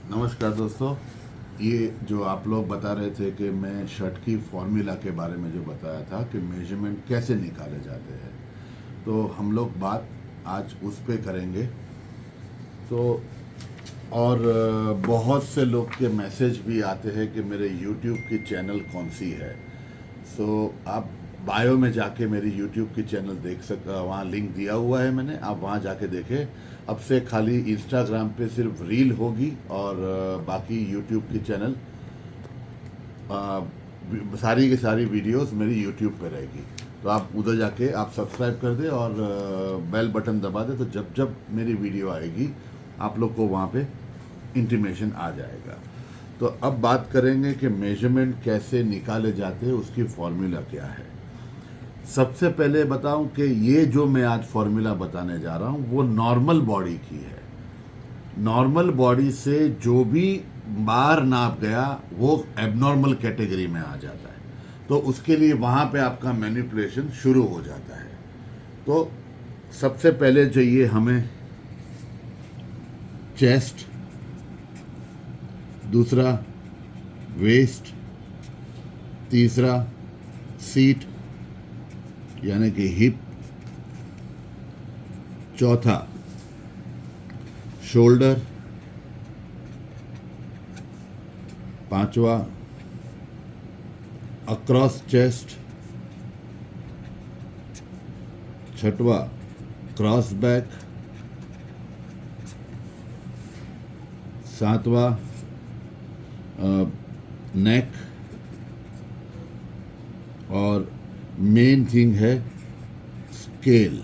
नमस्कार दोस्तों। ये जो आप लोग बता रहे थे कि मैं शर्ट की फॉर्मूला के बारे में जो बताया था कि मेजरमेंट कैसे निकाले जाते हैं, तो हम लोग बात आज उस पे करेंगे। तो और बहुत से लोग के मैसेज भी आते हैं कि मेरे YouTube की चैनल कौन सी है। सो आप बायो में जाके मेरी YouTube की चैनल देख वहाँ लिंक दिया हुआ है मैंने, आप वहाँ जाके देखें। अब से खाली इंस्टाग्राम पे सिर्फ रील होगी और बाकी YouTube की चैनल सारी की सारी वीडियोस मेरी YouTube पे रहेगी। तो आप उधर जाके आप सब्सक्राइब कर दें और बेल बटन दबा दें, तो जब जब मेरी वीडियो आएगी आप लोग को वहाँ पे इंटीमेशन आ जाएगा। तो अब बात करेंगे कि मेजरमेंट कैसे निकाले जाते हैं, उसकी फॉर्मूला क्या है। सबसे पहले बताऊं कि ये जो मैं आज फॉर्मूला बताने जा रहा हूँ वो नॉर्मल बॉडी की है। नॉर्मल बॉडी से जो भी बाहर नाप गया वो एबनॉर्मल कैटेगरी में आ जाता है, तो उसके लिए वहाँ पे आपका मैनिपुलेशन शुरू हो जाता है। तो सबसे पहले चाहिए हमें चेस्ट, दूसरा वेस्ट, तीसरा सीट यानी कि हिप, चौथा शोल्डर, पांचवा अक्रॉस चेस्ट, छठवा क्रॉस बैक, सातवा नेक, और मेन थिंग है स्केल।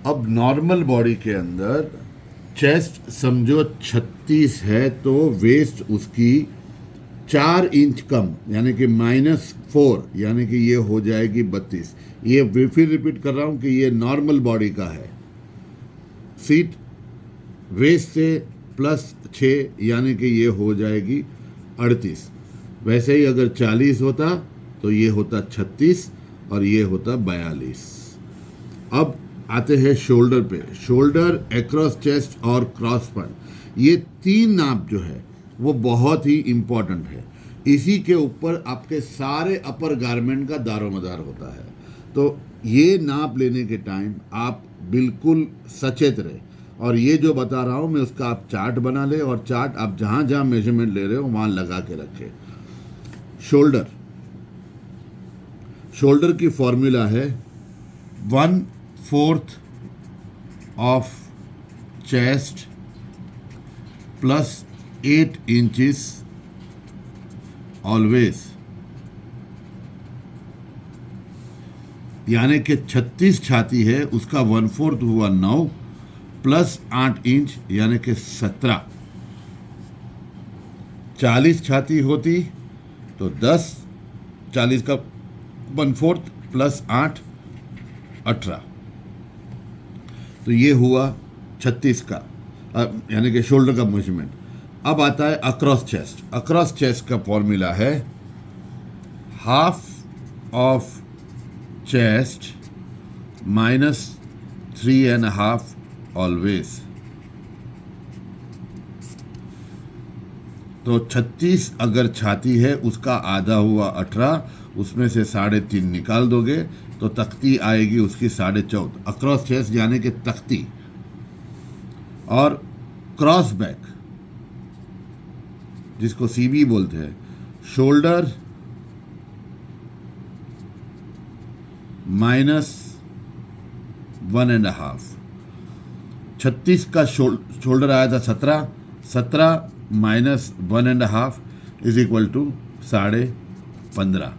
अब नॉर्मल बॉडी के अंदर चेस्ट समझो 36 है, तो वेस्ट उसकी 4 इंच कम यानी कि -4 यानी कि ये हो जाएगी 32। ये फिर रिपीट कर रहा हूं कि ये नॉर्मल बॉडी का है। सीट वेस्ट से +6 यानी कि ये हो जाएगी 38। वैसे ही अगर 40 होता तो ये होता 36 और ये होता 42। अब आते हैं शोल्डर पे। शोल्डर, एक्रॉस चेस्ट और क्रॉस फ्रंट, ये 3 नाप जो है वो बहुत ही इंपॉर्टेंट है। इसी के ऊपर आपके सारे अपर गारमेंट का दारोमदार होता है। तो ये नाप लेने के टाइम आप बिल्कुल सचेत रहे, और ये जो बता रहा हूँ मैं उसका आप चार्ट बना ले, और चार्ट आप जहाँ जहाँ मेजरमेंट ले रहे हो वहाँ लगा के रखें। शोल्डर, शोल्डर की फॉर्मूला है 1/4 ऑफ चेस्ट +8 इंचेस ऑलवेज, यानी कि 36 छाती है उसका 1/4 हुआ 9 +8 इंच यानी कि 17। 40 छाती होती तो 10, 40 का 1/4 +8 18, तो ये हुआ 36 का यानी कि शोल्डर का मेजरमेंट। अब आता है अक्रॉस चेस्ट। अक्रॉस चेस्ट का फॉर्मूला है ½ ऑफ चेस्ट -3.5 ऑलवेज। तो 36 अगर छाती है उसका आधा हुआ 18, उसमें से 3.5 निकाल दोगे तो तख्ती आएगी उसकी 14.5। अक्रॉस चेस्ट यानी कि तख्ती। और क्रॉस बैक जिसको सीबी बोलते हैं, शोल्डर -1.5। 36 का शोल्डर आया था 17, 17 -1.5 इज इक्वल टू 15.5।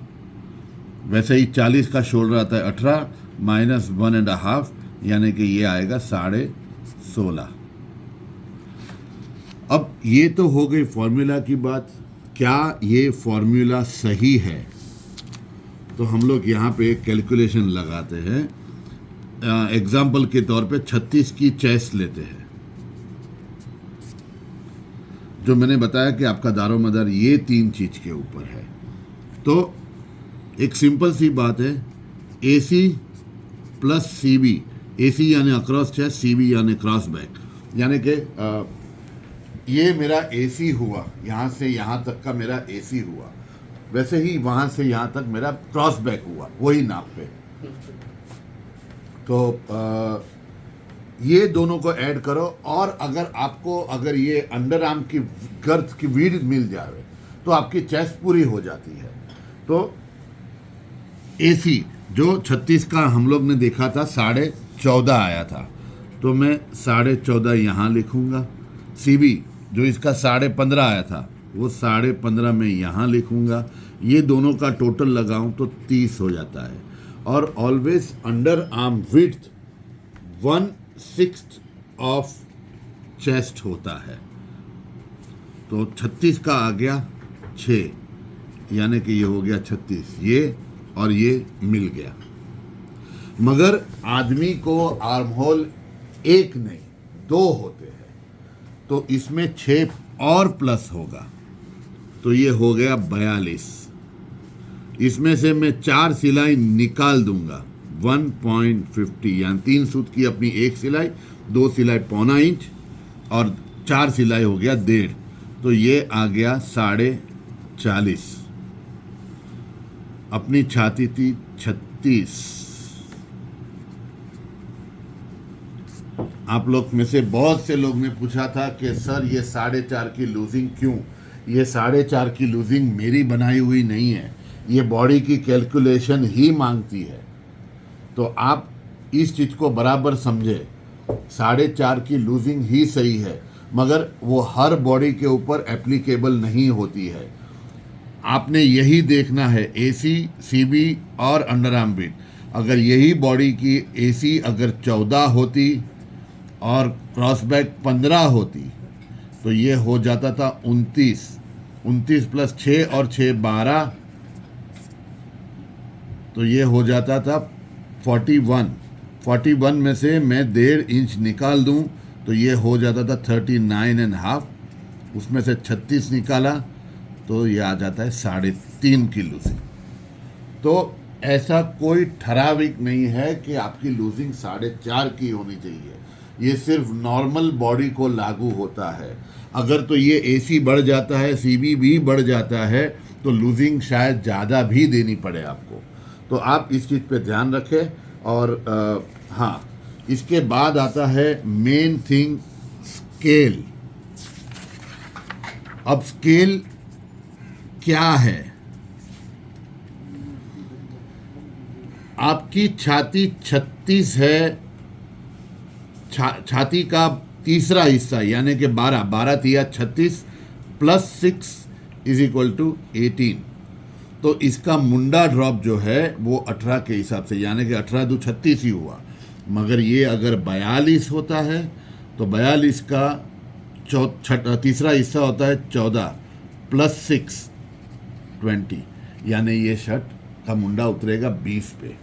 वैसे ही 40 का शोल्डर आता है 18 -1.5 यानी कि ये आएगा 16.5। अब ये तो हो गई फॉर्मूला की बात। क्या ये फॉर्मूला सही है? तो हम लोग यहाँ पे कैलकुलेशन लगाते हैं। एग्जाम्पल के तौर पे 36 की चेस्ट लेते हैं। जो मैंने बताया कि आपका दारोमदार ये 3 चीज के ऊपर है। तो एक सिंपल सी बात है, AC प्लस CB, AC यानी अक्रॉस चेस्ट, CB यानी क्रॉस बैक, यानी कि ये मेरा एसी हुआ, यहाँ से यहाँ तक का मेरा एसी हुआ, वैसे ही वहाँ से यहाँ तक मेरा क्रॉस बैक हुआ, वही नाप पे। तो ये दोनों को ऐड करो, और अगर ये अंडर आर्म की गर्थ की विड्थ मिल जाए तो आपकी चेस्ट पूरी हो जाती है। तो एसी जो 36 का हम लोग ने देखा था 14.5 आया था, तो मैं 14.5 यहाँ लिखूँगा। सीबी जो इसका 15.5 आया था वो 15.5 में यहाँ लिखूँगा। ये दोनों का टोटल लगाऊं तो 30 हो जाता है। और always under arm width 1/6 of chest होता है। तो 36 का आ गया 6, यानी कि ये हो गया 36, ये और ये मिल गया। मगर आदमी को आर्म होल एक नहीं 2 होते हैं, तो इसमें 6 और प्लस होगा, तो ये हो गया 42। इसमें से मैं 4 सिलाई निकाल दूंगा 1.50, यानी 3 सूत की अपनी 1 सिलाई, 2 सिलाई 1.25 इंच और 4 सिलाई हो गया 1.5, तो ये आ गया 40.5। अपनी छाती थी 36। आप लोग में से बहुत से लोग ने पूछा था कि सर ये 4.5 की लूजिंग क्यों? ये 4.5 की लूजिंग मेरी बनाई हुई नहीं है, ये बॉडी की कैलकुलेशन ही मांगती है। तो आप इस चीज़ को बराबर समझे, 4.5 की लूजिंग ही सही है, मगर वो हर बॉडी के ऊपर एप्लीकेबल नहीं होती है। आपने यही देखना है एसी, सीबी और अंडर आर्म बीट। अगर यही बॉडी की एसी अगर 14 होती और क्रॉस बैक 15 होती तो ये हो जाता था 29 प्लस 6 और 6 12, तो ये हो जाता था 41 में से मैं 1.5 इंच निकाल दूं तो ये हो जाता था 39.5। उसमें से 36 निकाला तो ये आ जाता है 3.5 की लूजिंग। तो ऐसा कोई ठराविक नहीं है कि आपकी लूजिंग 4.5 की होनी चाहिए, ये सिर्फ नॉर्मल बॉडी को लागू होता है। अगर तो ये एसी बढ़ जाता है, सीबी भी बढ़ जाता है, तो लूजिंग शायद ज़्यादा भी देनी पड़े आपको। तो आप इस चीज़ पे ध्यान रखें। और हाँ, इसके बाद आता है मेन थिंग, स्केल। अब स्केल क्या है? आपकी छाती 36 है, छाती का तीसरा हिस्सा यानी कि 12 तिया 36 प्लस 6 इज इक्वल टू 18। तो इसका मुंडा ड्रॉप जो है वो 18 के हिसाब से, यानी कि 18 दो 36 ही हुआ। मगर ये अगर 42 होता है तो 42 का तीसरा हिस्सा होता है 14 प्लस 6 20, यानी ये शर्ट का मुंडा उतरेगा 20 पे।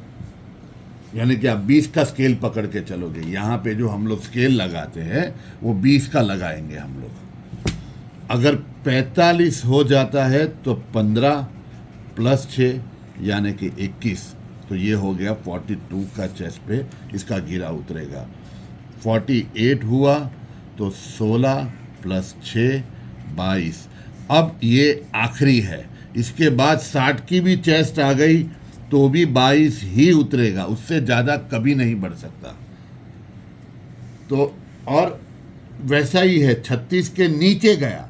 यानी कि आप 20 का स्केल पकड़ के चलोगे। यहाँ पे जो हम लोग स्केल लगाते हैं वो 20 का लगाएंगे हम लोग। अगर 45 हो जाता है तो 15 प्लस 6 यानी कि 21, तो ये हो गया 42 का चेस्ट पे इसका गिरा उतरेगा। 48 हुआ तो 16 प्लस 6 22। अब ये आखिरी है, इसके बाद 60 की भी चेस्ट आ गई तो भी 22 ही उतरेगा, उससे ज़्यादा कभी नहीं बढ़ सकता। तो और वैसा ही है, 36 के नीचे गया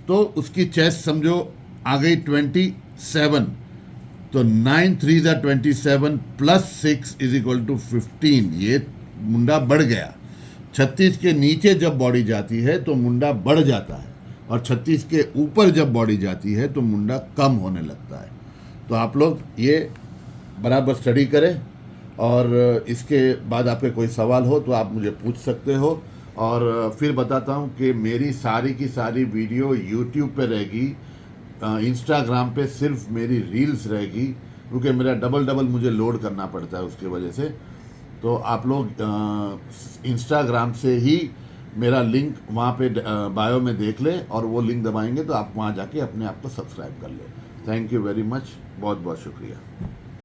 तो उसकी चेस्ट समझो आ गई 27, तो 9 3 27 प्लस 6 इज इक्वल टू 15, ये मुंडा बढ़ गया। 36 के नीचे जब बॉडी जाती है तो मुंडा बढ़ जाता है, और 36 के ऊपर जब बॉडी जाती है तो मुंडा कम होने लगता है। तो आप लोग ये बराबर स्टडी करें, और इसके बाद आपके कोई सवाल हो तो आप मुझे पूछ सकते हो। और फिर बताता हूँ कि मेरी सारी की सारी वीडियो यूट्यूब पे रहेगी, इंस्टाग्राम पे सिर्फ मेरी रील्स रहेगी, क्योंकि मेरा डबल मुझे लोड करना पड़ता है उसकी वजह से। तो आप लोग इंस्टाग्राम से ही मेरा लिंक वहाँ पे बायो में देख लें, और वो लिंक दबाएंगे तो आप वहाँ जाके अपने आप को सब्सक्राइब कर लें। थैंक यू वेरी मच, बहुत बहुत शुक्रिया।